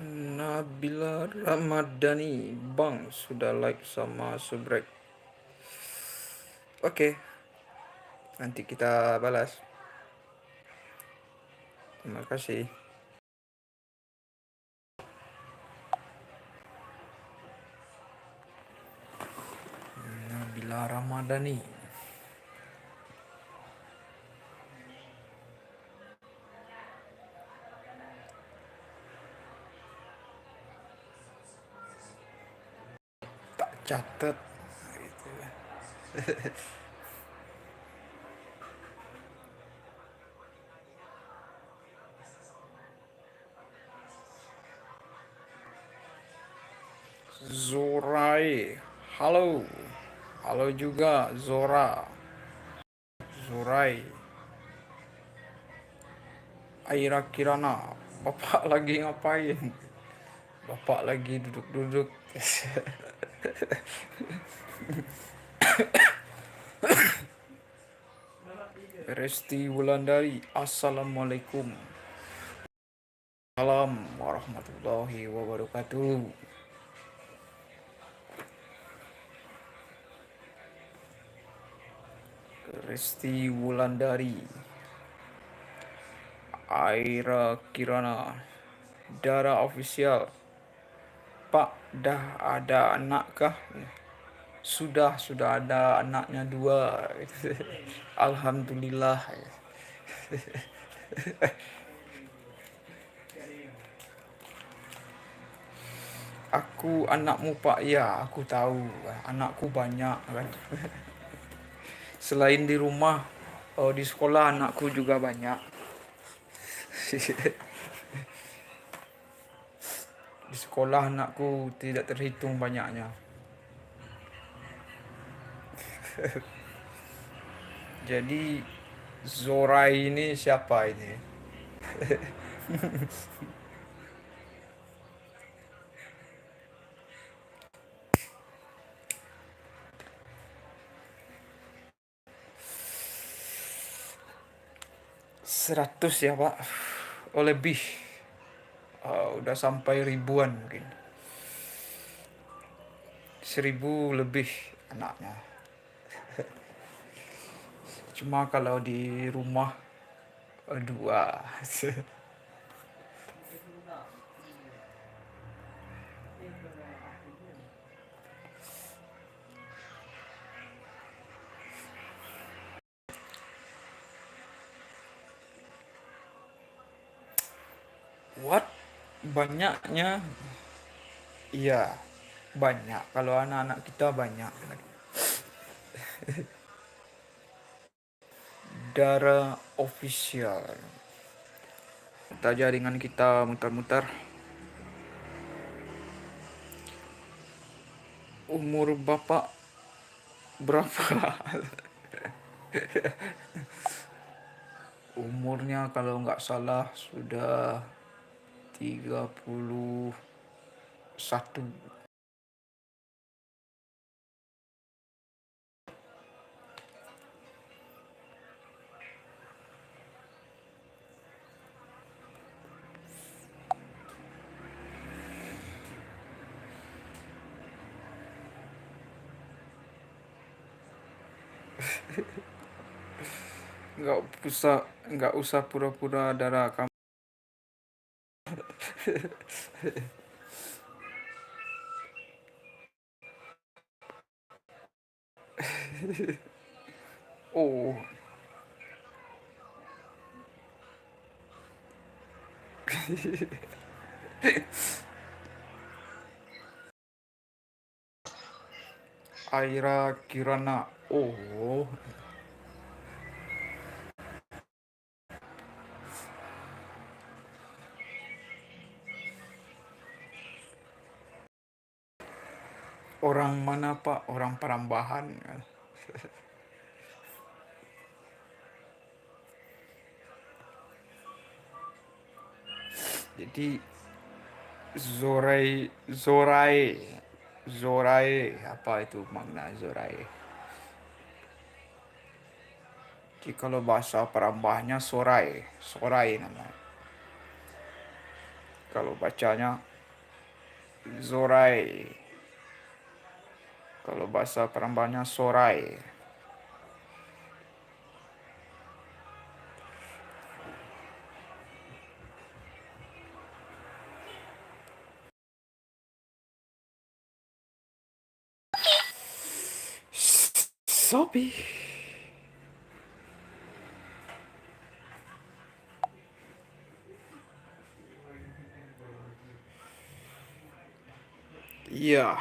Nabila Ramadhani, Bang sudah like sama subrek. Oke, nanti kita balas. Terima kasih. Nabila Ramadhani. Tak catat. Gitu. Zorai, halo. Halo juga Zora. Zorai. Aira Kirana, Bapak lagi ngapain? Bapak lagi duduk-duduk. Resti Wulandari, Assalamualaikum. Salam warahmatullahi wabarakatuh. Resti Wulandari, Aira Kirana, Dara Official. Pak, dah ada anak kah? Sudah ada anaknya 2. Alhamdulillah. Aku anakmu Pak, ya aku tahu. Anakku banyak kan. Selain di rumah, di sekolah anakku juga banyak. Di sekolah anakku tidak terhitung banyaknya. Jadi Zorai ini siapa ini? Seratus ya pak? Oh lebih. Udah sampai ribuan mungkin. 1.000 lebih anaknya. Cuma kalau di rumah dua. What? Banyaknya? Iya, banyak. Kalau anak-anak kita banyak. Darah official. Kita jaringan kita muter-muter. Umur bapak berapa? Umurnya kalau nggak salah sudah 31. Nggak usah pura-pura darah kamu. Oh, Aira Kirana. Oh, orang mana pak? Orang Perambahan. Jadi Zorai, Zorai, apa itu makna Zorai? Jadi kalau bahasa Perambahnya Sorai, Sorai namanya. Kalau bacanya Zorai. Kalau bahasa Perambahnya Sorai. Sobi. Iya.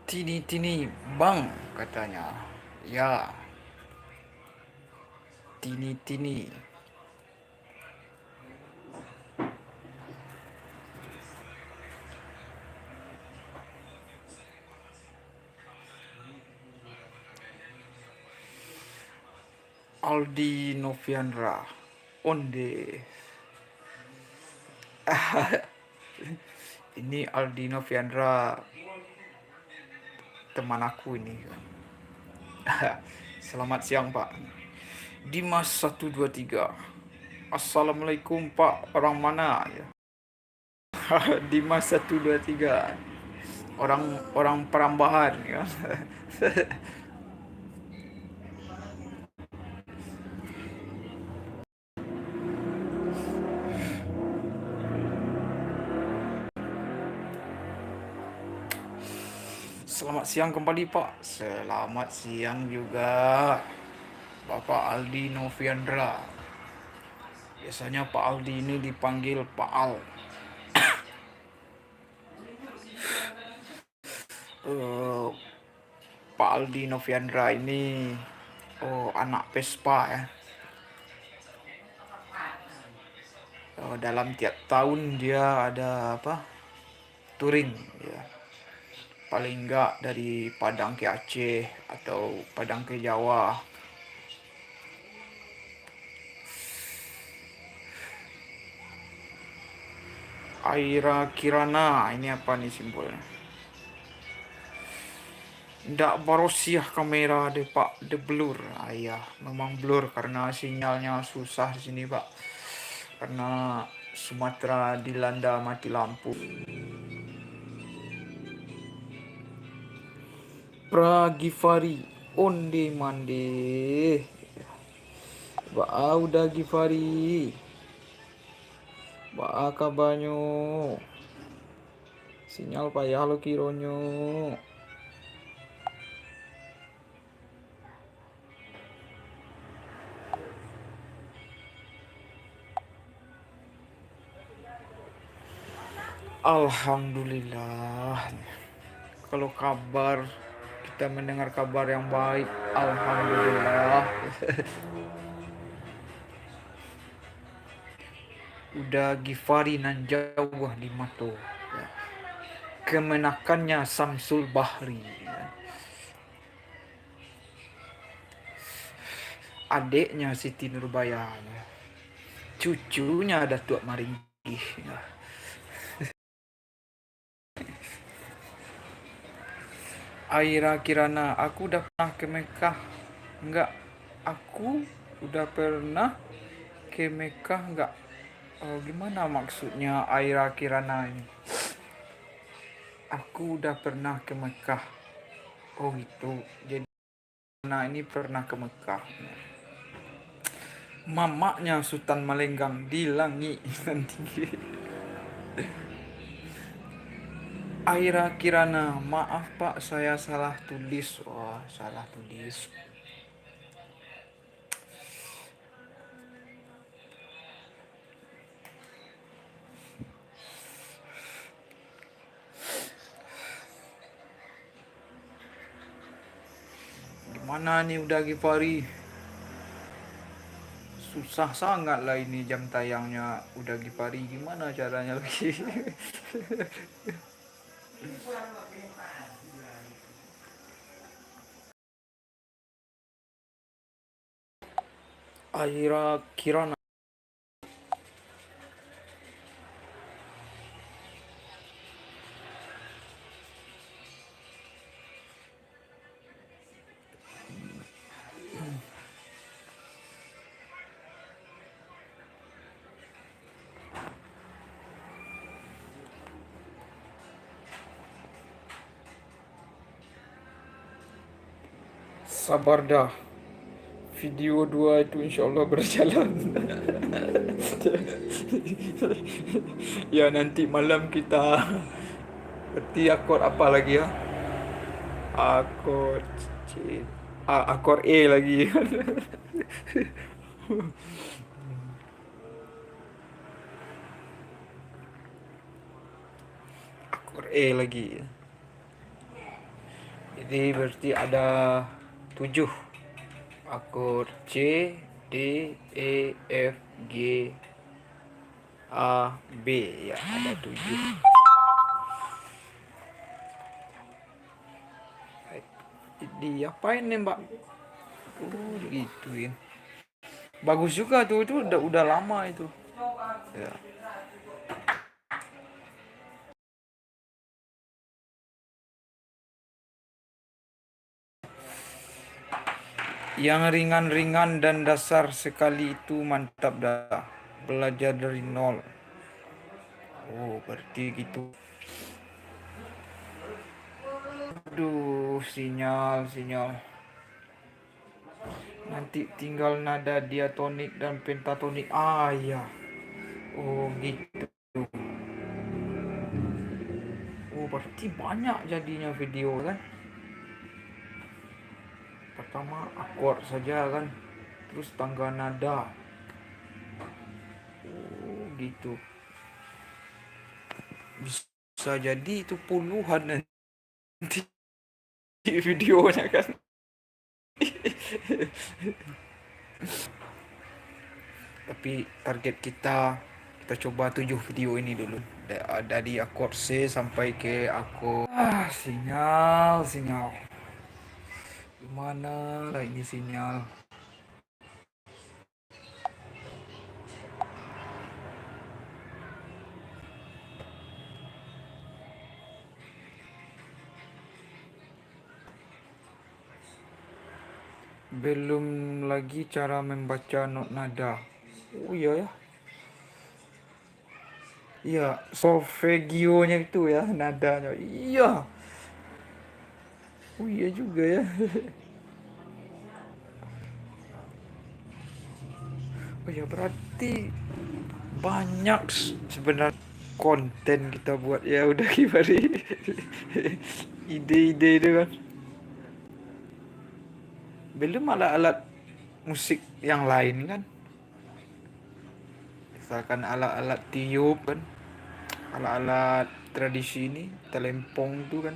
Tini bang katanya. Ya, tini. Aldi Noviandra. Onde. Ini Aldi Noviandra, teman aku ini. Selamat siang pak. Dimas 123. Assalamualaikum pak. Orang mana ya? Dimas 123. Orang Perambahan ya. Selamat siang kembali pak. Selamat siang juga Bapak Aldi Noviandra. Biasanya Pak Aldi ini dipanggil Pak Al. Eh, Pak Aldi Noviandra ini anak Vespa ya. Dalam tiap tahun dia ada apa? Touring ya. Paling enggak dari Padang ke Aceh atau Padang ke Jawa. Aira Kirana, ini apa nih simbolnya? Ndak barosiah kamera de pak, de blur. Ayah, memang blur karena sinyalnya susah di sini pak. Karena Sumatera dilanda mati lampu. Pragivari, onde mande. Ba udah Givari. Ba kabarnya. Sinyal payah lo kironyo. Alhamdulillah. Kalau kabar kita mendengar kabar yang baik, alhamdulillah. Udah Givari nan jauh di mato. Ya. Kemenakannya Samsul Bahri. Ya. Adiknya Siti Nurbaya. Ya. Cucunya Datuk Maringgi. Ya. Aira Kirana, aku udah pernah ke Mekah. Enggak, aku udah pernah ke Mekah enggak? Gimana maksudnya Aira Kirana ini? Aku udah pernah ke Mekah. Oh gitu. Jadi Kirana ini pernah ke Mekah. Mamaknya Sultan Malenggang di langit nanti. Aira Kirana, maaf pak saya salah tulis. Wah, salah tulis. Gimana nih udah Givari? Susah sangat lah ini jam tayangnya udah Givari. Gimana caranya lagi? Aira Kirana. Sabar dah. Video 2 itu insya Allah berjalan. Ya nanti malam kita berarti akord apa lagi ya? Akord C. Akord E lagi. Akord E lagi. Jadi berarti ada 7. Akord C, D, E, F, G, A, B. Ya ada 7. Diapain nih mbak? Gitu ya. Bagus juga tuh, itu udah lama itu. Ya. Yang ringan-ringan dan dasar sekali itu mantap dah. Belajar dari nol. Oh, berarti gitu. Aduh, sinyal. Nanti tinggal nada diatonik dan pentatonik. Ah, ya. Oh, gitu. Oh, berarti banyak jadinya video kan? Pertama akord saja kan. Terus tangga nada. gitu. Bisa jadi itu puluhan nanti videonya kan. Tapi target kita coba 7 video ini dulu. Dari akord C sampai ke akord sinyal sinyal. Gimana lah ini sinyal? Belum lagi cara membaca not nada. Oh iya ya. Iya, solfegionya itu ya nadanya. Iya. Oh iya juga ya. Oh ya berarti banyak sebenarnya konten kita buat ya udah gimana ide-ide itu kan. Belum alat-alat musik yang lain kan. Misalkan alat-alat tiup kan. Alat-alat tradisi ini, telempong itu kan.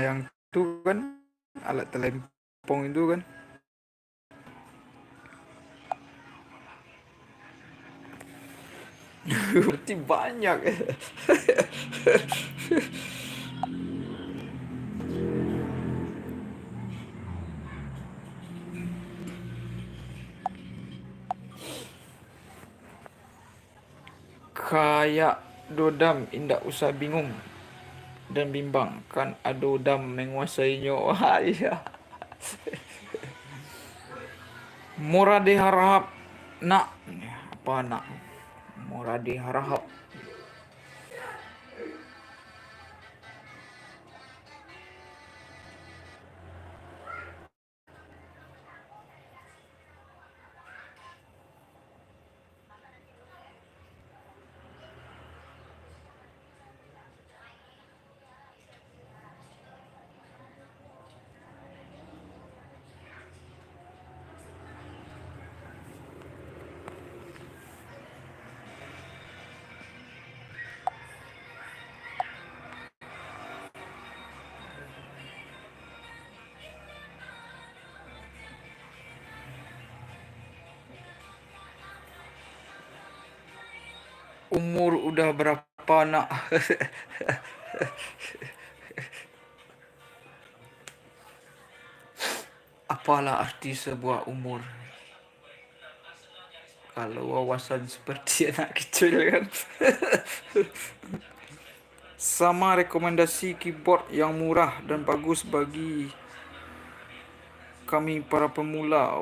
Yang itu kan alat telempong itu kan. Berarti banyak. Kayak dodam, indak usah bingung dan bimbang kan adodam menguasainya. Wah iya. Murah diharap nak apa nak murah diharap. Umur udah berapa nak? Apalah arti sebuah umur kalau wawasan seperti anak kecil kan. Sama rekomendasi keyboard yang murah dan bagus bagi kami para pemula.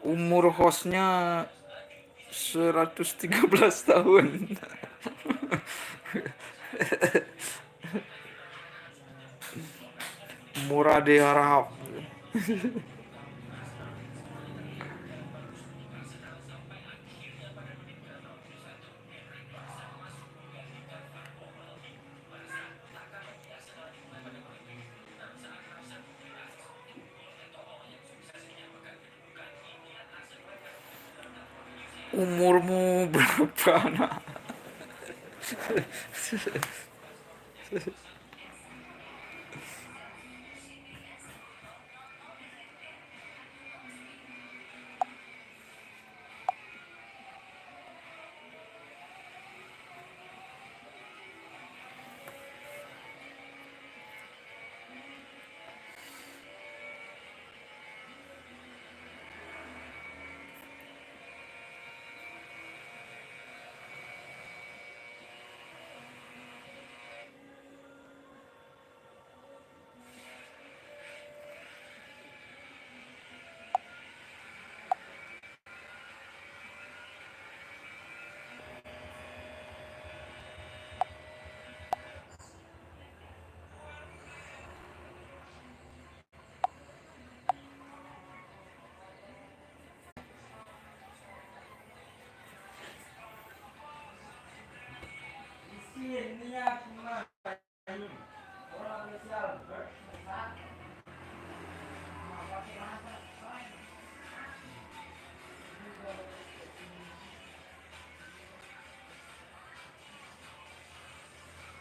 Umur hostnya 113 tahun. Murah diharap. Umurmu berapa nak?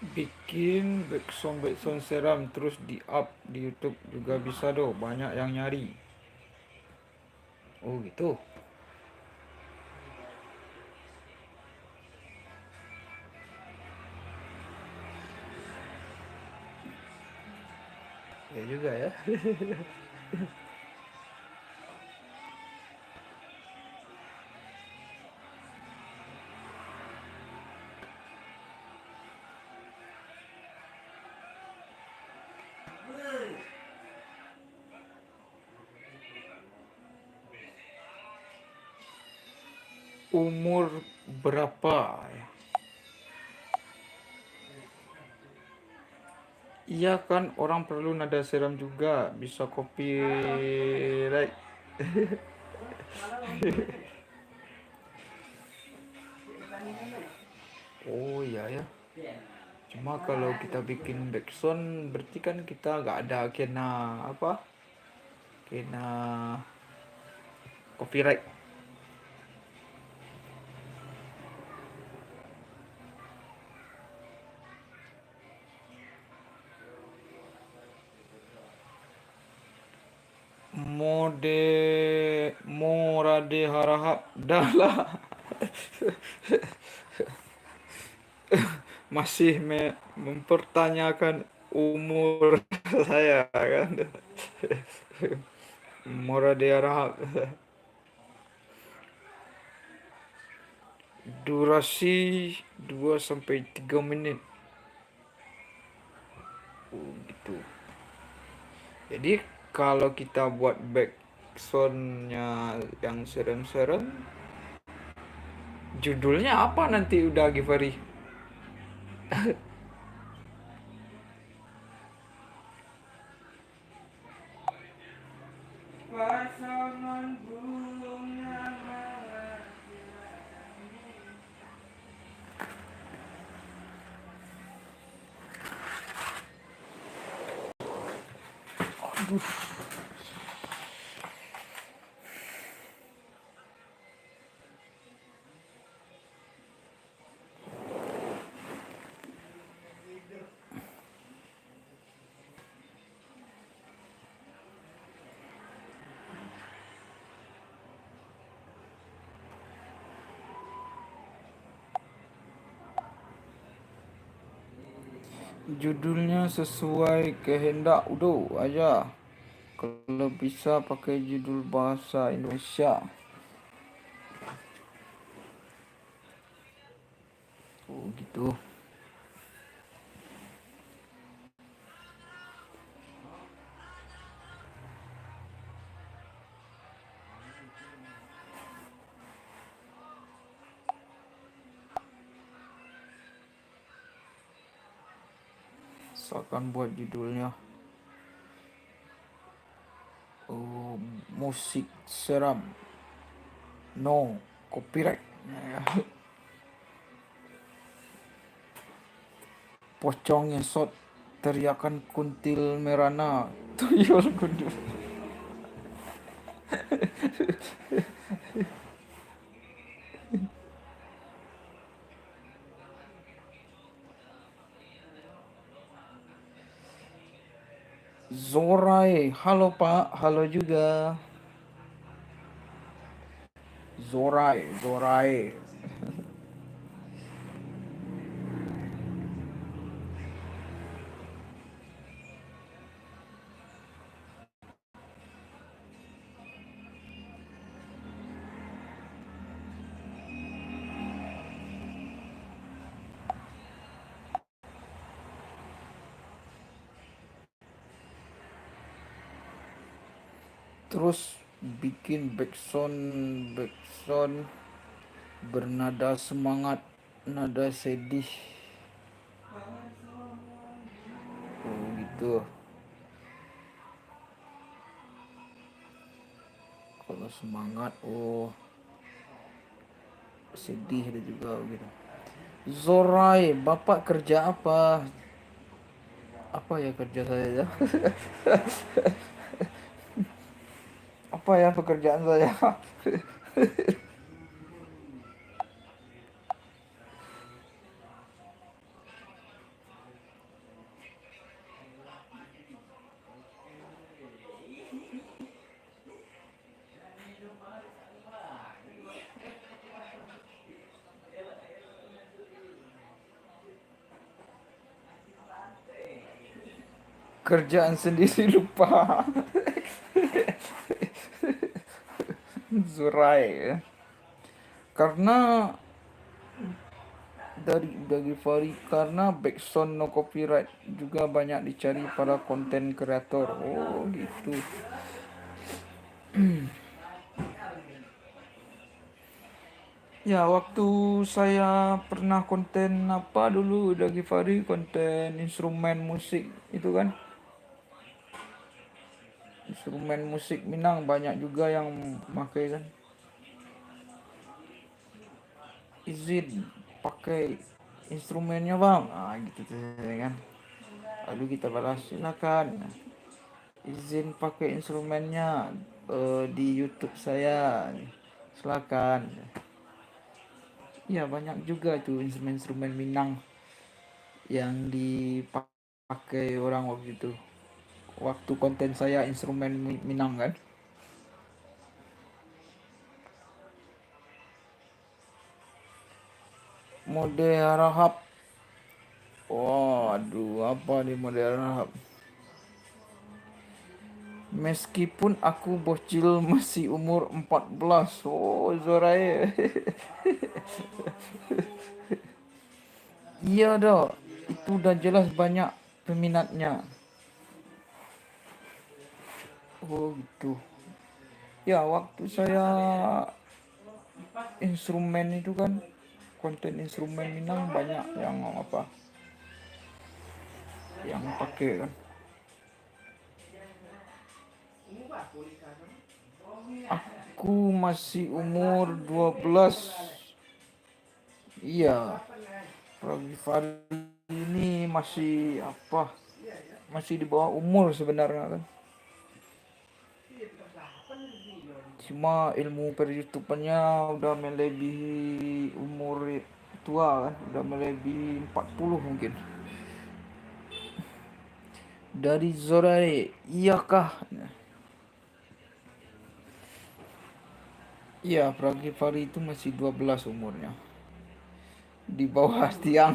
Bikin backsound seram terus di up di YouTube juga bisa doh, banyak yang nyari. Oh gitu. Ya juga ya. Umur berapa ya? Iya kan orang perlu nada seram juga, bisa copyright. Oh iya ya. Cuma kalau kita bikin backsound berarti kan kita nggak ada kena apa? Kena copyright. Morade harahap dah lah. Masih mempertanyakan umur saya kan. Morade harahap. Durasi 2 sampai 3 menit. Oh gitu. Jadi kalau kita buat backsoundnya yang serem-serem, judulnya apa nanti udah Givari? Pasangan burung yang judulnya sesuai kehendak Udo aja. Kalau bisa pakai judul bahasa Indonesia. Oh gitu. Seakan buat judulnya musik seram. No copyright. Pocong ngesot teriakan kuntil merana tuyul gundul. Zorai, halo Pak, halo juga. Zorai. Terus bikin backsound bernada semangat, nada sedih. Oh gitu. Kalau semangat, oh sedih ada juga gitu. Zorai, Bapak kerja apa? Apa ya kerja saya ya? Apa ya pekerjaan saya? Kerjaan sendiri lupa. Zurai. Karena dari Fari, karena backsound no copyright juga banyak dicari para konten kreator. Oh gitu. Ya, waktu saya pernah konten apa dulu dari Fari, konten instrumen musik itu kan. Instrumen musik Minang banyak juga yang pakai kan. Izin pakai instrumennya bang, gitu tuh kan. Lalu kita balas silakan izin pakai instrumennya di YouTube saya, silakan. Ya banyak juga tuh instrumen-instrumen Minang yang dipakai orang waktu itu. Waktu konten saya instrumen Minang kan. Mode harahap. Waduh, apa nih mode harahap? Meskipun aku bocil masih umur 14. Oh, Zorae. Iya dong. Itu udah jelas banyak peminatnya. Oh, gitu. Ya, waktu saya instrumen itu kan konten instrumen Minang banyak yang apa? Yang pakai kan. Aku masih umur 12. Iya, Ragi Fahri ini masih apa? Masih di bawah umur sebenarnya kan. Cuma ilmu per YouTubernya udah melebihi umur tua kan, udah melebihi 40 mungkin. Dari Zorae, iyakah? Iya, Ragi Fahri itu masih 12 umurnya. Di bawah tiang.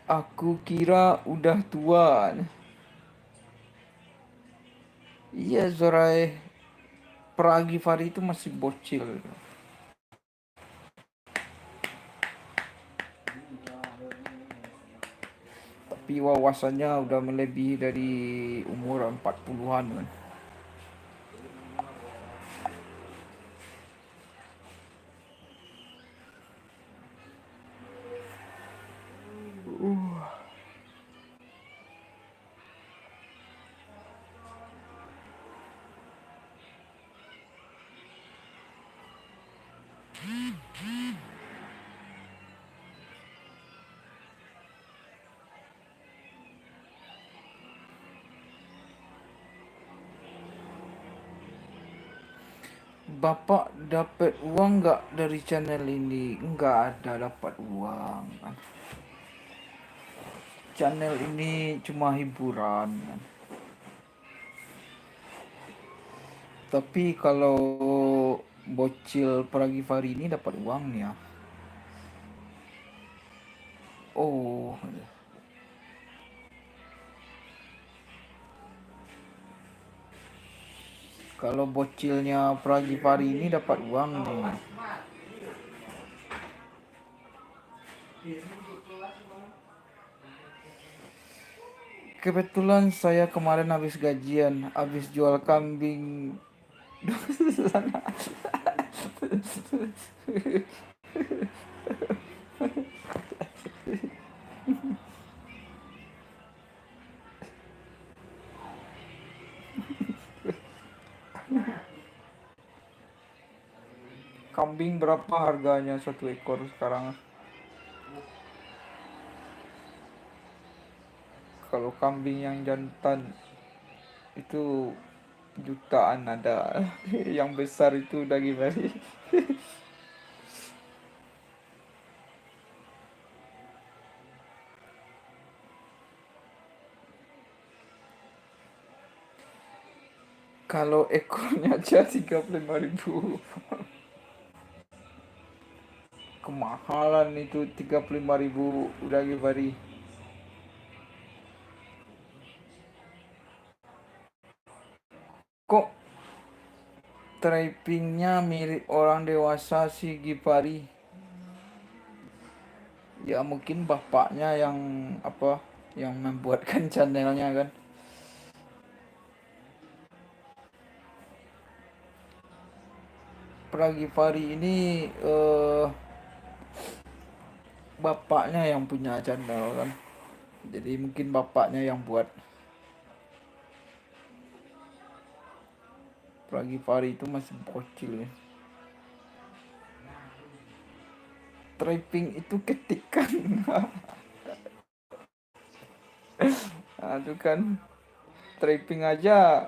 Aku kira udah tua. Iya, Zorae. Pragi Fahri itu masih bocil. Tapi wawasannya udah melebihi dari umur 40-an kan. Bapak dapat uang nggak dari channel ini? Nggak ada dapat uang kan. Channel ini cuma hiburan kan. Tapi kalau bocil Pragi Fahri ini dapat uang nih ya. Oh, kalau bocilnya Pragi Fahri ini dapat uang nih. Kebetulan saya kemarin habis gajian, habis jual kambing. Kambing berapa harganya satu ekor sekarang? Kalau kambing yang jantan itu jutaan ada. Yang besar itu udah gimana? Kalau ekornya aja 35.000. Kemahalan itu 35.000 udah Givari. Kok typingnya mirip orang dewasa sih Givari? Ya mungkin bapaknya yang apa, yang membuatkan channelnya kan. Pragifari ini bapaknya yang punya channel kan. Jadi mungkin bapaknya yang buat. Pragifari itu masih bocil ya. Typing itu ketikan. Aduh kan, typing aja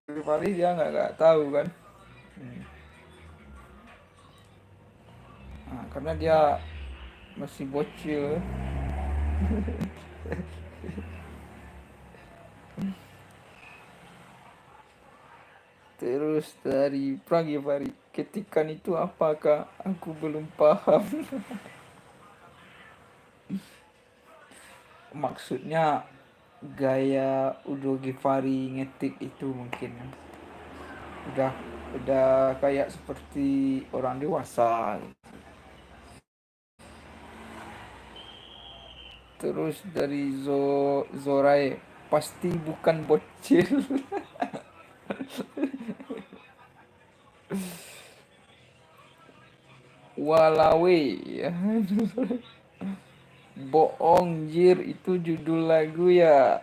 Pragifari dia nggak tahu kan. Nah, karena dia masih bocil. Terus dari Pragifari, ketikan itu apakah? Aku belum paham. Maksudnya gaya Udo Givari ngetik itu mungkin udah udah kayak seperti orang dewasa. Terus dari Zorai, pasti bukan bocil. Walawe ya. Boong Jir itu judul lagu ya.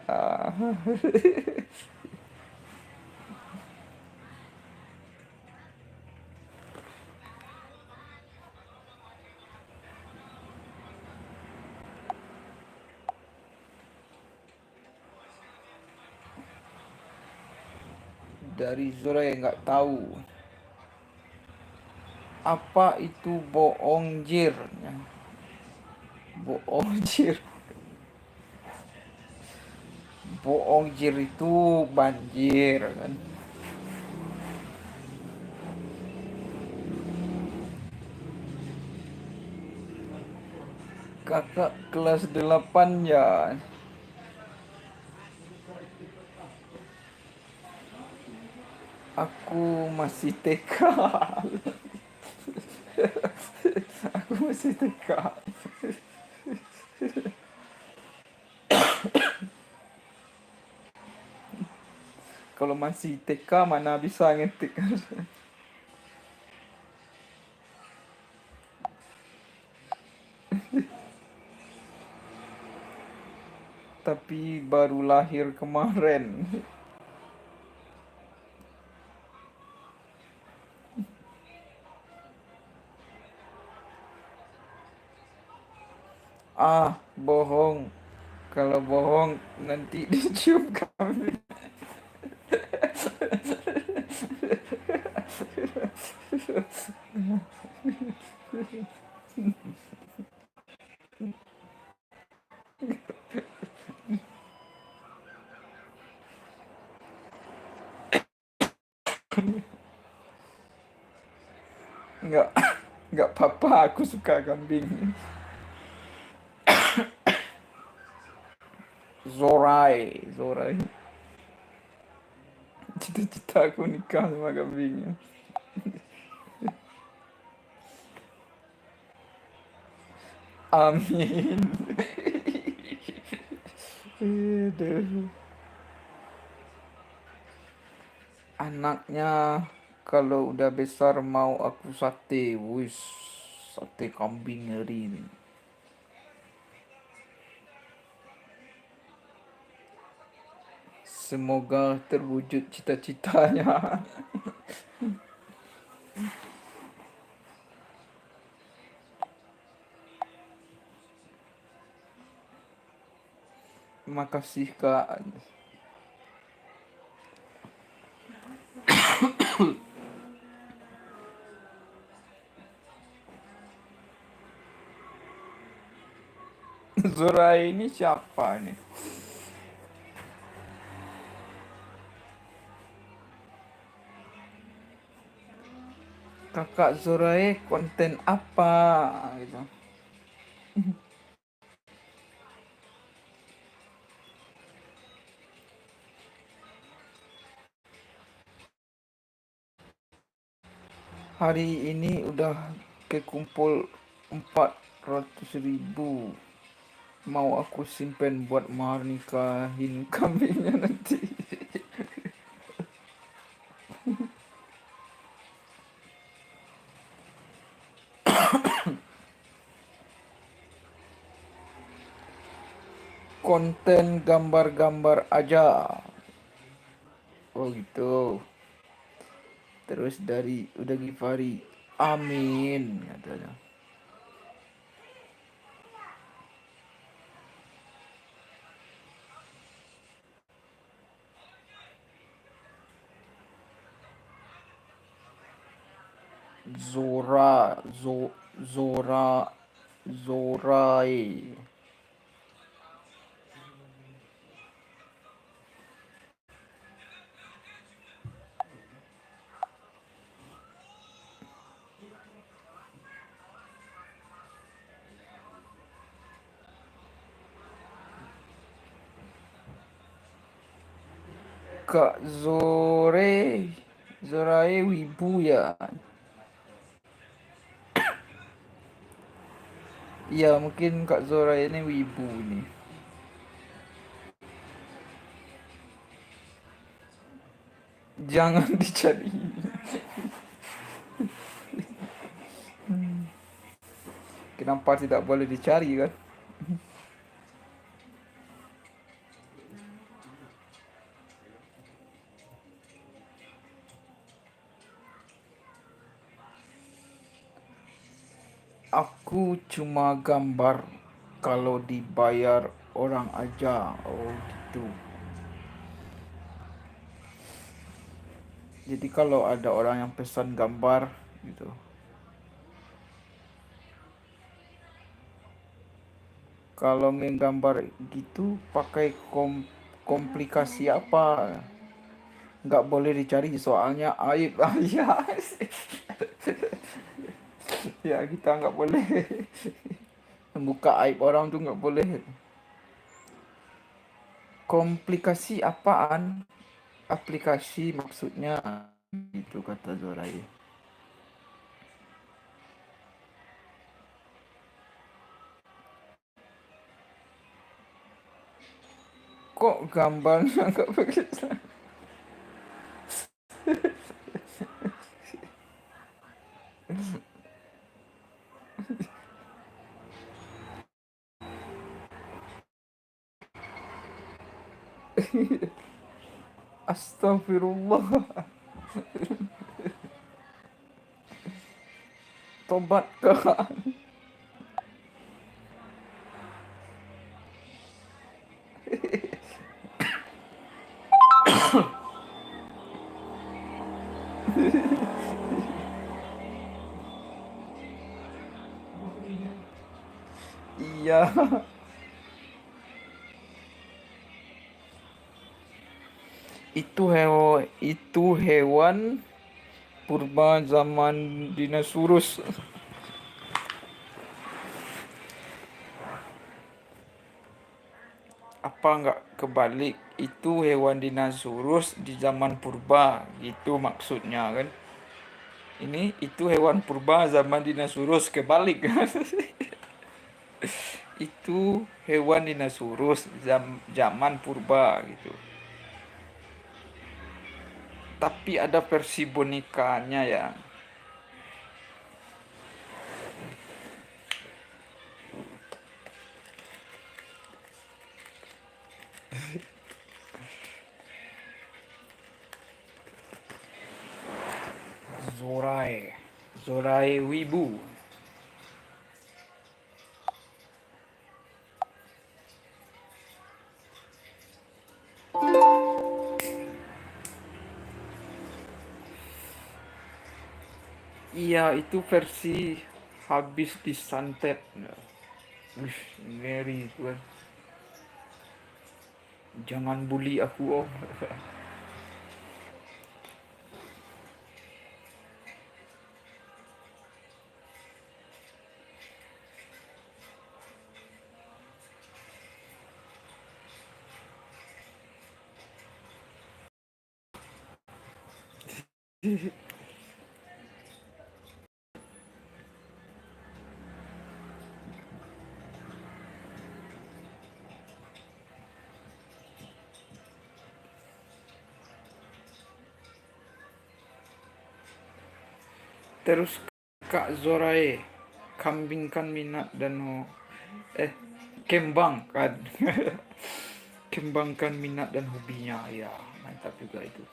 Dari Zorai nggak tahu apa itu boong Jir. Boong Jir. Boong Jir itu banjir kan. Kakak kelas 8 ya. Aku masih TK. Aku masih TK. Kalau masih TK mana bisa ngetik. Tapi baru lahir kemarin. Ah, bohong. Kalau bohong nanti dicium kami. Enggak, enggak apa-apa, aku suka kambing. Zorai. Cita-cita aku nikah sama kambingnya. Amin. Aduh. Anaknya kalau udah besar mau aku sate, wis sate kambing hari ini. Semoga terwujud cita-citanya. Makasih Kak. Zora ini siapa nih? Kakak Zorae konten apa gitu. Hari ini udah kekumpul 400.000. Mau aku simpen buat mahar nikahin kambingnya nanti. Konten gambar-gambar aja. Oh gitu. Terus dari udah Gifari, amin katanya. Zora, Zora, Zorai. Kak Zorai wibu ya. Iya mungkin Kak Zorai ini wibu nih. Jangan dicari. Kenapa tidak boleh dicari kan? Aku cuma gambar kalau dibayar orang aja. Oh gitu. Jadi kalau ada orang yang pesan gambar gitu. Kalau menggambar gitu pakai komplikasi apa? Nggak boleh dicari soalnya aib. Ya, ya kita nggak boleh membuka aib orang tuh nggak boleh. Komplikasi apaan? Aplikasi maksudnya itu kata Zorai. Kok gambarnya nggak begitu? Astagfirullah. Tobat kak. Iya. Itu hewan purba zaman dinosaurus. Apa nggak kebalik? Itu hewan dinosaurus di zaman purba, gitu maksudnya kan? Ini itu hewan purba zaman dinosaurus kebalik kan? Itu hewan dinosaurus zaman purba gitu. Tapi ada versi bonekanya ya. Zorai. Zorai Wibu. Iya, itu versi habis disantet. Wih, ngeri itu kan. Jangan bully aku om. Terus Kak Zorae, kambingkan minat dan eh kembangkan kembangkan minat dan hobinya. Ya, mantap juga itu.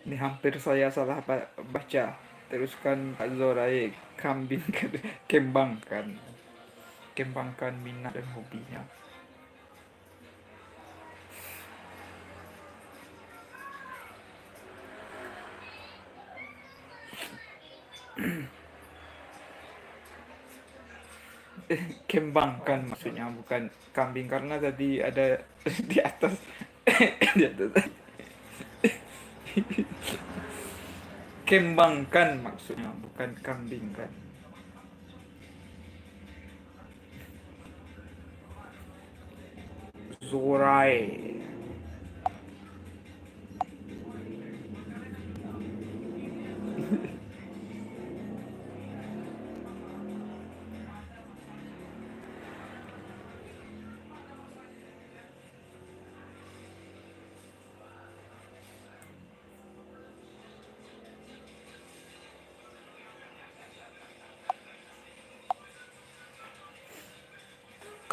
Ini hampir saya salah baca. Teruskan Kak Zorae, kambingkan kembangkan kembangkan minat dan hobinya. Kembangkan maksudnya, bukan kambing, karena tadi ada di atas di atas. Kembangkan maksudnya, bukan kambingkan. Zorai.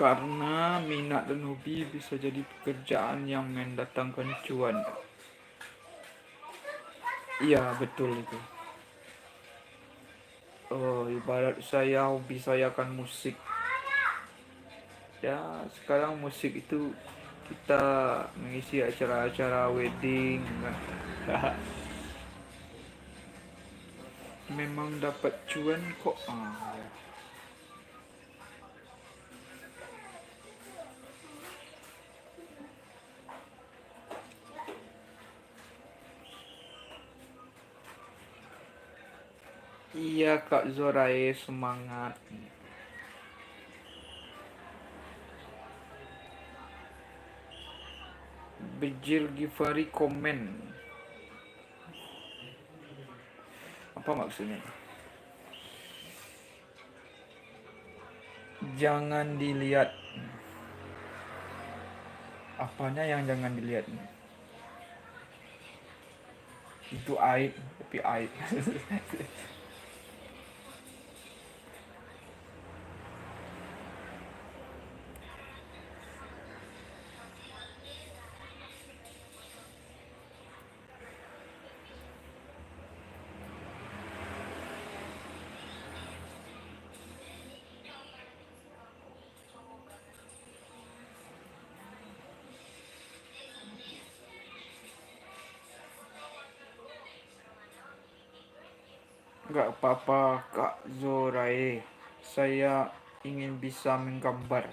Karena minat dan hobi bisa jadi pekerjaan yang mendatangkan cuan. Iya, betul itu. Oh, ibarat saya, hobi saya kan musik. Ya, sekarang musik itu kita mengisi acara-acara wedding kan. Memang dapat cuan kok. Ya. Iya Kak Zorae, semangat. Bejil Givari komen. Apa maksudnya? Jangan dilihat. Apanya yang jangan dilihat? Itu aib, tapi aib. Gak apa-apa Kak Zorae. Saya ingin bisa menggambar.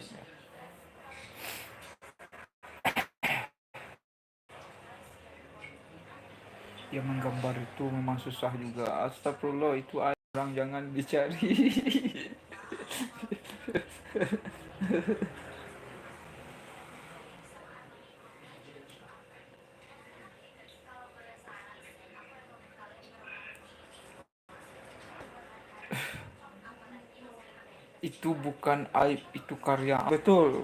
Ya, menggambar itu memang susah juga. Astagfirullah, itu orang jangan dicari. Itu bukan aib, itu karya. Betul.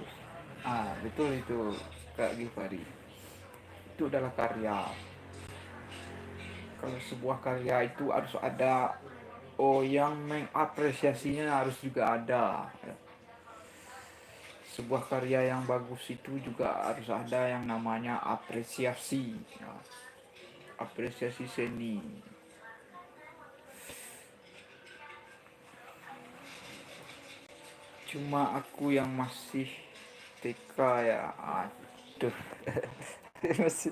Betul itu Kak Givari. Itu adalah karya. Kalau sebuah karya itu harus ada, yang mengapresiasinya harus juga ada. Sebuah karya yang bagus itu juga harus ada yang namanya apresiasi. Ya, apresiasi seni. Cuma aku yang masih TK ya. Aduh. Masih.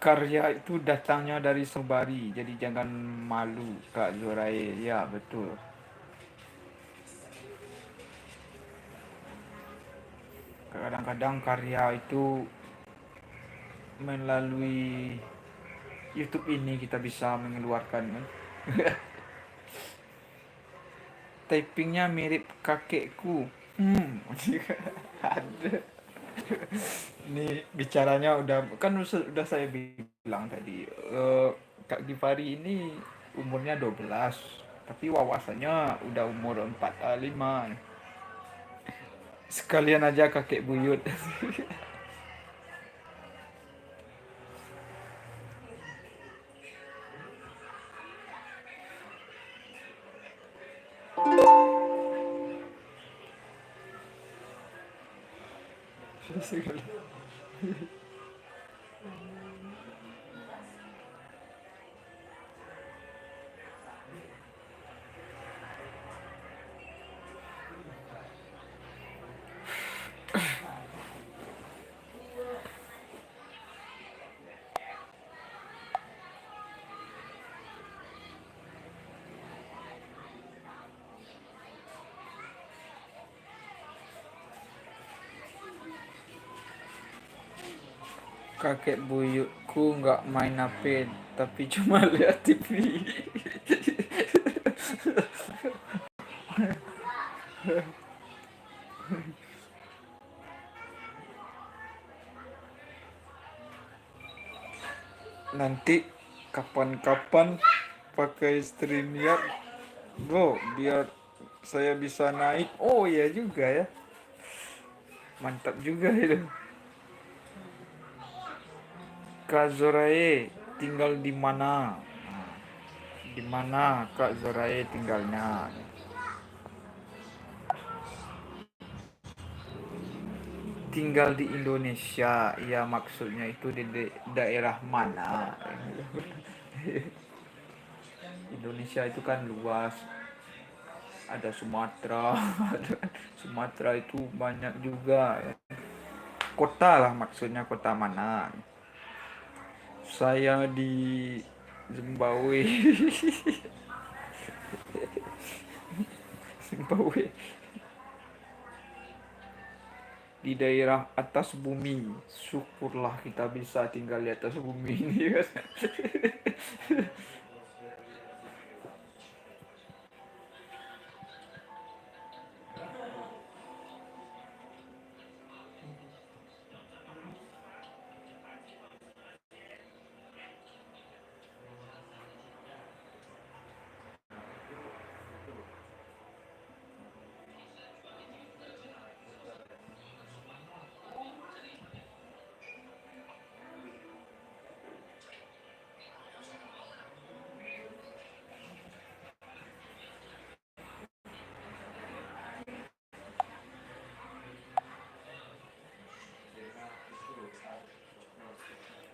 Karya itu datangnya dari sebari, jadi jangan malu Kak Zorae. Ya, betul. Kadang-kadang karya itu melalui YouTube ini kita bisa mengeluarkan kan. Typingnya mirip kakekku. Ada. Ini bicaranya udah saya bilang tadi. Kak Givari ini umurnya 12, tapi wawasannya udah umur 45. Sekalian aja kakek buyut. Kakek buyutku nggak main HP, tapi cuma lihat TV. Nanti kapan-kapan pakai StreamYard, bro, biar saya bisa naik. Oh iya juga ya, mantap juga itu. Kak Zorae tinggal di mana? Di mana Kak Zorae tinggalnya? Tinggal di Indonesia, ya maksudnya itu di daerah mana? Indonesia itu kan luas, ada Sumatera. Sumatera itu banyak juga ya. Kota lah maksudnya, kota mana? Saya di Zimbabwe. Zimbabwe di daerah atas bumi. Syukurlah kita bisa tinggal di atas bumi ini kan.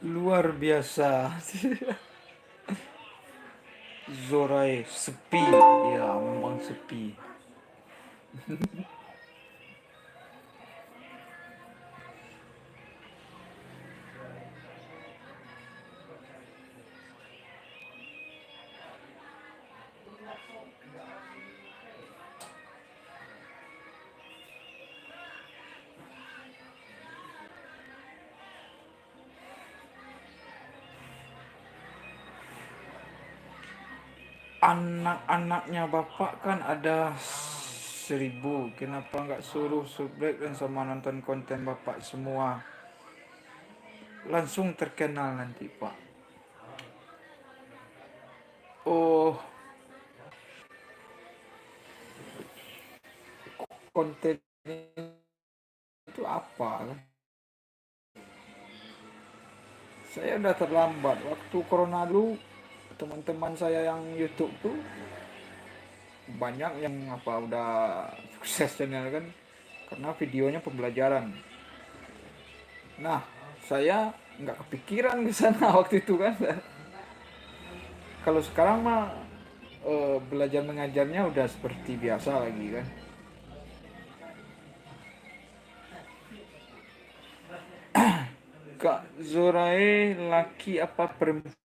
Luar biasa. Zorai sepi, ya memang sepi. Anak-anaknya bapak kan ada 1.000. Kenapa nggak suruh subscribe dan sama nonton konten bapak semua? Langsung terkenal nanti pak. Oh, konten itu apa kan? Saya udah terlambat. Waktu corona dulu, teman-teman saya yang YouTube tuh banyak yang apa udah sukses channel kan, karena videonya pembelajaran. Nah, saya nggak kepikiran ke sana waktu itu kan. Kalau sekarang mah belajar mengajarnya udah seperti biasa lagi kan. Kak Zorae laki apa perempuan?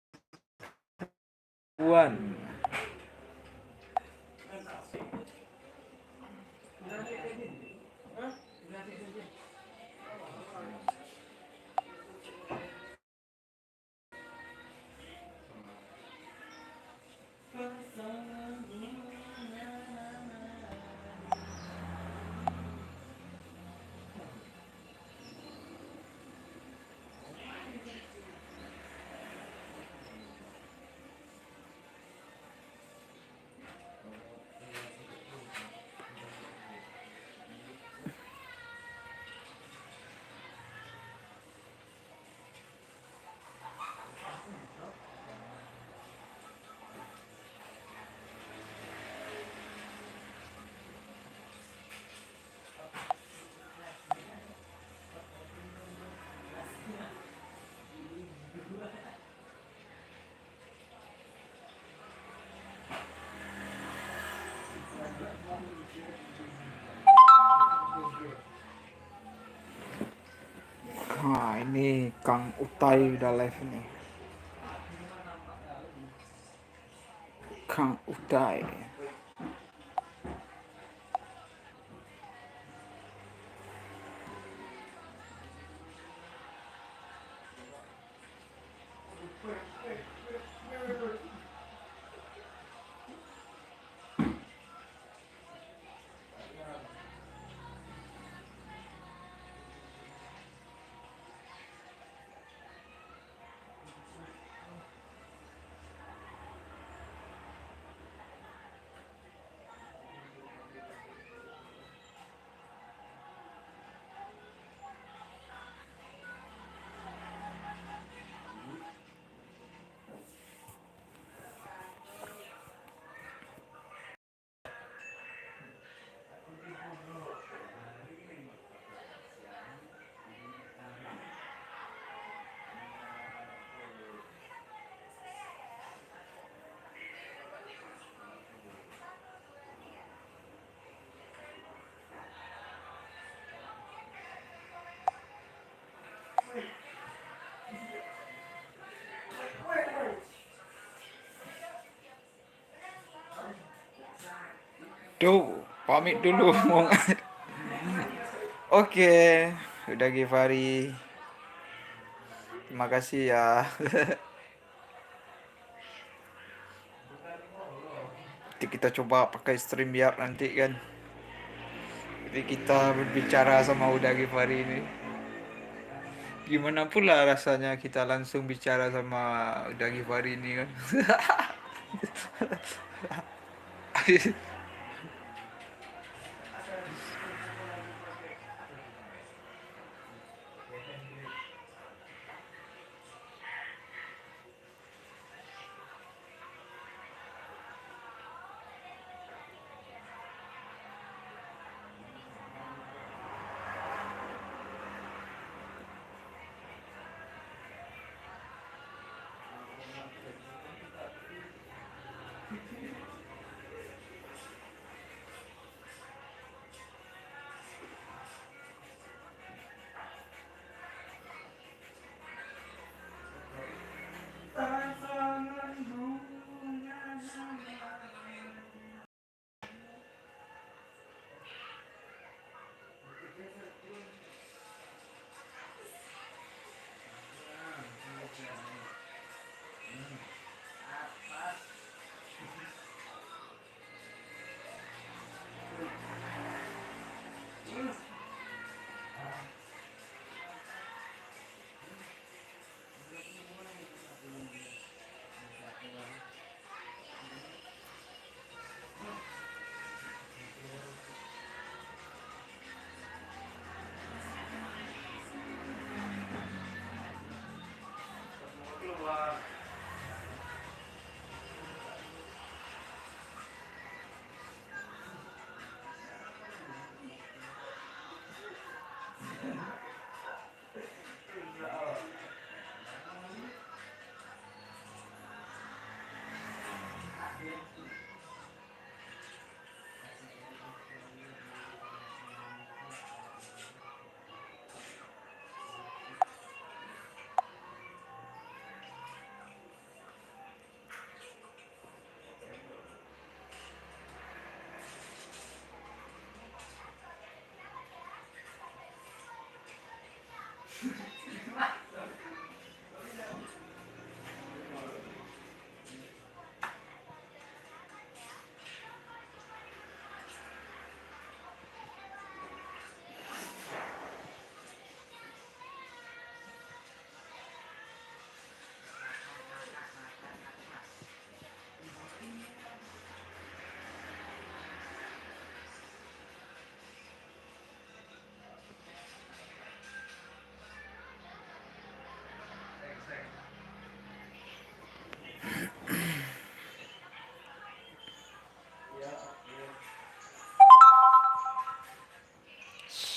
Nah, ini Kang Utai udah live nih. Kang Utai. Tuh, pamit dulu. Oke, udah Givari. Terima kasih ya. Nanti kita coba pakai StreamYard nanti kan. Jadi kita berbicara sama Uda Givari ini. Gimana pula rasanya kita langsung bicara sama Uda Givari ini kan.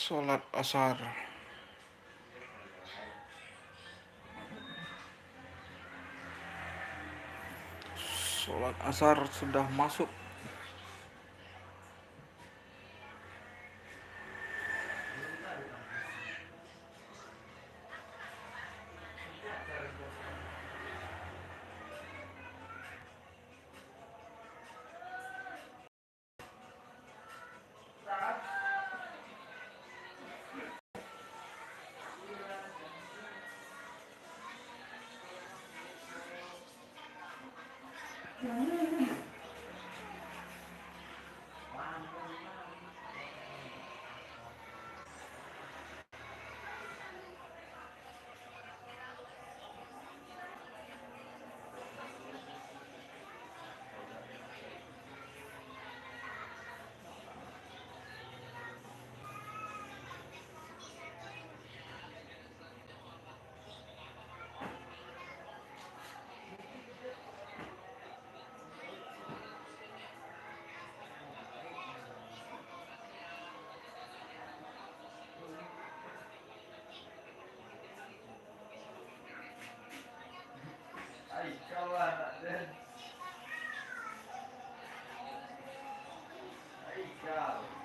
Sholat asar. Sholat asar sudah masuk. Haikal anak dan Haikal.